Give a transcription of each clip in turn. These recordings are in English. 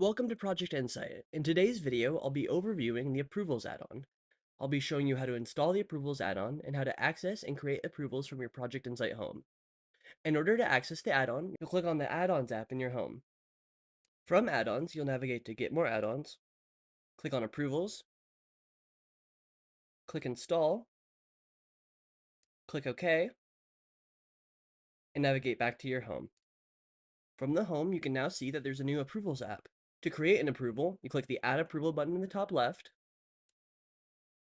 Welcome to Project Insight. In today's video, I'll be overviewing the Approvals add-on. I'll be showing you how to install the Approvals add-on and how to access and create approvals from your Project Insight home. In order to access the add-on, you'll click on the Add-ons app in your home. From Add-ons, you'll navigate to Get More Add-ons, click on Approvals, click Install, click OK, and navigate back to your home. From the home, you can now see that there's a new Approvals app. To create an approval, you click the Add Approval button in the top left,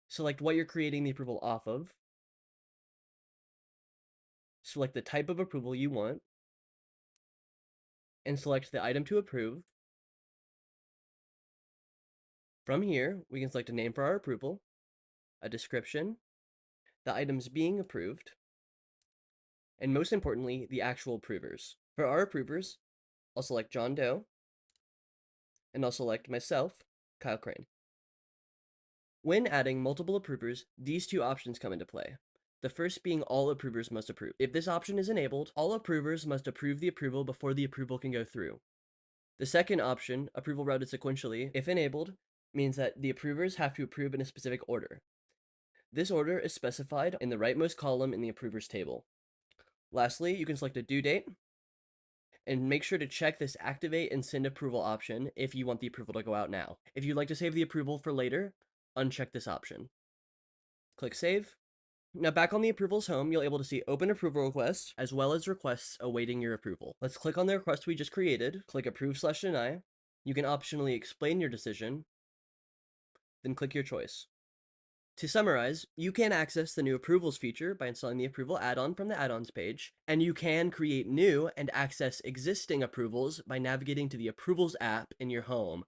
select what you're creating the approval off of, select the type of approval you want, and select the item to approve. From here, we can select a name for our approval, a description, the items being approved, and most importantly, the actual approvers. For our approvers, I'll select John Doe, and I'll select myself, Kyle Crane. When adding multiple approvers, these two options come into play. The first being all approvers must approve. If this option is enabled, all approvers must approve the approval before the approval can go through. The second option, approval routed sequentially, if enabled, means that the approvers have to approve in a specific order. This order is specified in the rightmost column in the approvers table. Lastly, you can select a due date, and make sure to check this activate and send approval option if you want the approval to go out now. If you'd like to save the approval for later, uncheck this option. Click Save. Now back on the approvals home, you'll be able to see open approval requests as well as requests awaiting your approval. Let's click on the request we just created, click Approve/Deny. You can optionally explain your decision, then click your choice. To summarize, you can access the new Approvals feature by installing the Approval add-on from the Add-ons page, and you can create new and access existing approvals by navigating to the Approvals app in your home.